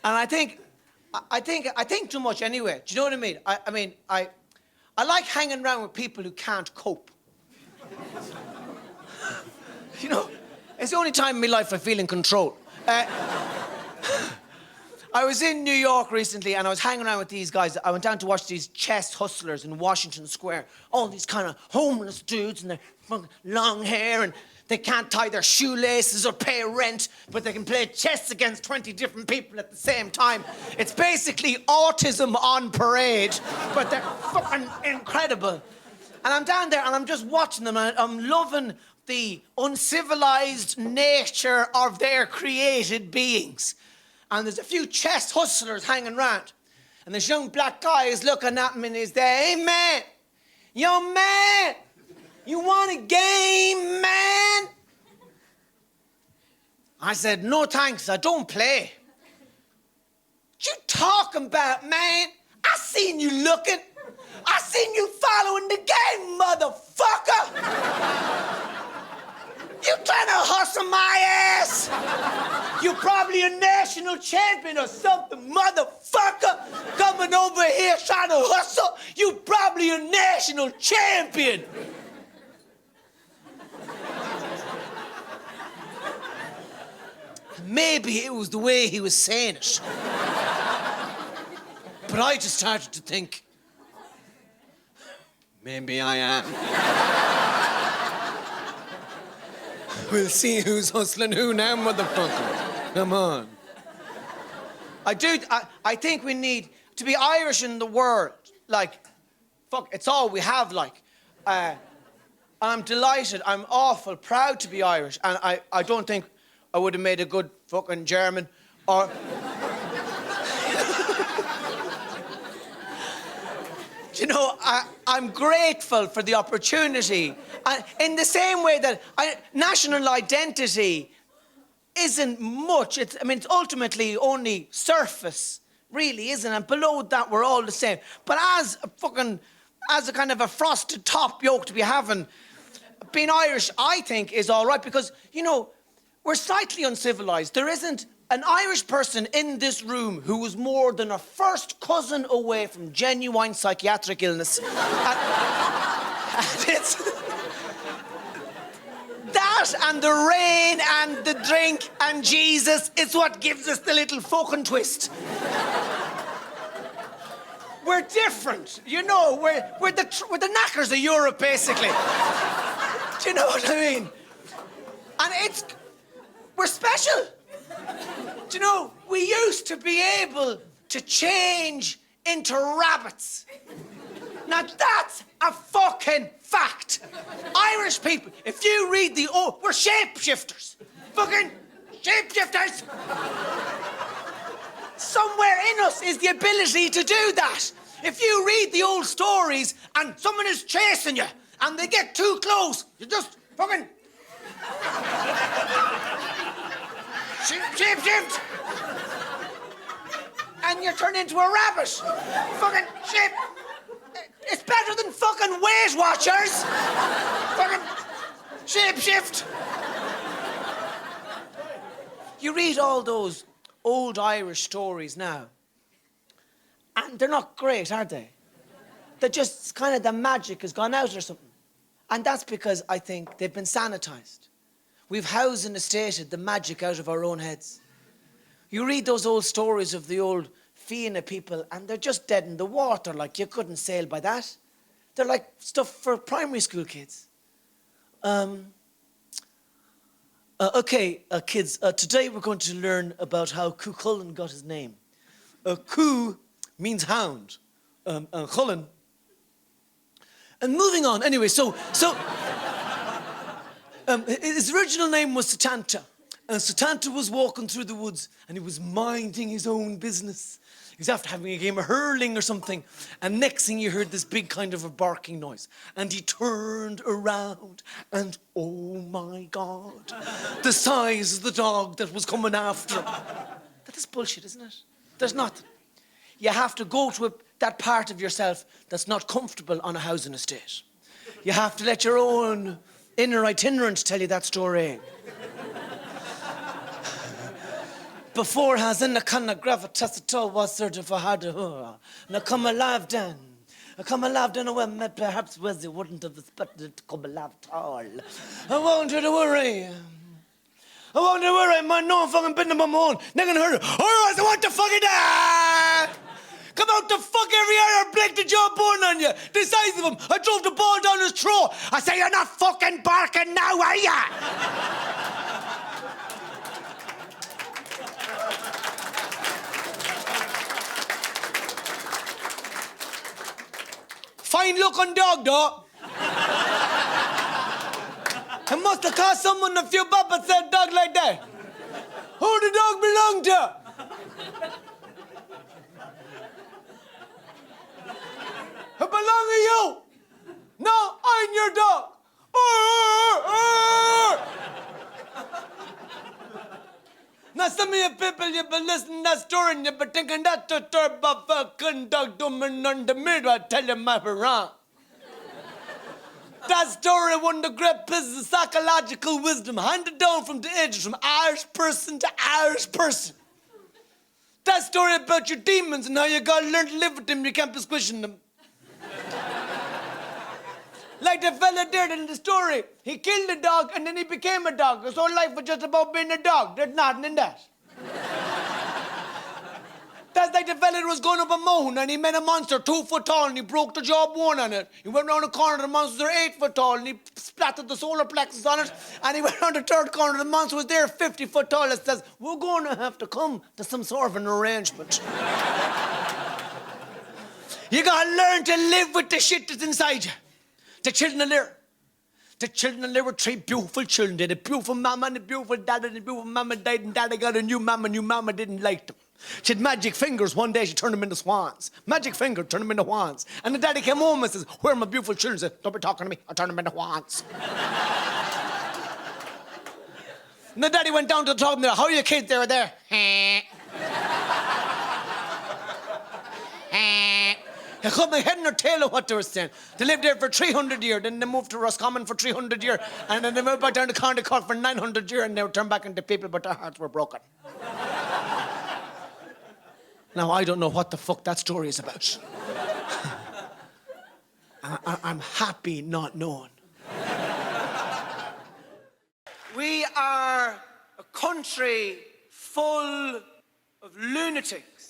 And I think too much anyway. Do you know what I mean? I like hanging around with people who can't cope. You know, it's the only time in my life I feel in control. I was in New York recently and I was hanging around with these guys. I went down to watch these chess hustlers in Washington Square. All these kind of homeless dudes and their fucking long hair, and they can't tie their shoelaces or pay rent, but they can play chess against 20 different people at the same time. It's basically autism on parade, but they're fucking incredible. And I'm down there and I'm just watching them and I'm loving the uncivilized nature of their created beings. And there's a few chess hustlers hanging around. And this young black guy is looking at him and he's there, "Hey, man, yo, man, you want a game, man?" I said, "No, thanks, I don't play." "What you talking about, man? I seen you looking. I seen you following the game, motherfucker. You trying to hustle my ass? You probably a national champion or something, motherfucker. Coming over here trying to hustle. You probably a national champion." Maybe it was the way he was saying it. But I just started to think, maybe I am. We'll see who's hustling who now, motherfucker. Come on. I think we need to be Irish in the world. Like, fuck, it's all we have, like. I'm delighted, I'm awful proud to be Irish, and I don't think I would have made a good fucking German or... You know, I'm grateful for the opportunity. In the same way that national identity isn't much. It's ultimately only surface, really, isn't it? And below that, we're all the same. But as a kind of a frosted top yoke to be having, being Irish, I think, is all right because, you know, we're slightly uncivilized. There isn't an Irish person in this room who was more than a first cousin away from genuine psychiatric illness. And it's... That and the rain and the drink and Jesus is what gives us the little fucking twist. We're different, you know. We're the knackers of Europe, basically. Do you know what I mean? And we're special. Do you know, we used to be able to change into rabbits. Now that's a fucking fact. Irish people, if you read we're shapeshifters. Fucking shapeshifters. Somewhere in us is the ability to do that. If you read the old stories and someone is chasing you and they get too close, you just fucking... Shift. And you turn into a rabbit. Fucking shit. It's better than fucking Weight Watchers. Fucking shift. You read all those old Irish stories now, and they're not great, are they? They're just kind of the magic has gone out or something. And that's because I think they've been sanitized. We've housed and estated the magic out of our own heads. You read those old stories of the old Fianna people and they're just dead in the water, like you couldn't sail by that. They're like stuff for primary school kids. Okay, kids, today we're going to learn about how Cuchulainn got his name. Cu means hound, Chulainn. And moving on, anyway, so his original name was Setanta. And Setanta was walking through the woods and he was minding his own business. He was after having a game of hurling or something. And next thing you heard this big kind of a barking noise. And he turned around and, oh my God, the size of the dog that was coming after him. That is bullshit, isn't it? There's nothing. You have to go to that part of yourself that's not comfortable on a housing estate. You have to let your own inner itinerant tell you that story. before has in the kind of gravitas at all was searching for hard to hurrah. Now come alive then. I come alive then when perhaps Wesley wouldn't have expected it to come alive at all. I want you to worry. I want you to worry, man. No fucking been to my own. They're gonna hurt. Alright, so what the fuck is that? Come out to fuck every other Blake the job born on you. The size of him. I drove the ball down his throat. I say you're not fucking barking now, are ya? Fine looking dog, though. It must have cost someone a few bob at that dog like that. Who the dog belong to? It belong to you. No, I'm your dog. Now some of you people, you've been listening to that story and you've been thinking that to turbo fucking dog doing on the middle. I tell you, my wrong. That story, one of the great pieces of psychological wisdom handed down from the ages, from Irish person to Irish person. That story about your demons and how you gotta learn to live with them, you can't be squishing them. Like the fella did in the story. He killed a dog and then he became a dog. His whole life was just about being a dog. There's nothing in that. That's like the fella that was going up a mountain and he met a monster 2 foot tall and he broke the jawbone on it. He went around the corner, the monster was 8 foot tall and he splattered the solar plexus on it. And he went around the third corner, the monster was there 50 foot tall. It says, we're going to have to come to some sort of an arrangement. You gotta learn to live with the shit that's inside you. The children of Lear. The children of Lear were 3 beautiful children. They had a beautiful mama and a beautiful dad, and the beautiful mama died, and daddy got a new mama didn't like them. She had magic fingers. One day she turned them into swans. Magic finger turned them into wands. And the daddy came home and says, where are my beautiful children? He said, don't be talking to me. I'll turn them into wands. And the daddy went down to the top and said, how are your kids? They were there. They couldn't make head nor tail of what they were saying. They lived there for 300 years, then they moved to Roscommon for 300 years, and then they moved back down to County Cork for 900 years, and they were turned back into people, but their hearts were broken. Now, I don't know what the fuck that story is about. I'm happy not knowing. We are a country full of lunatics.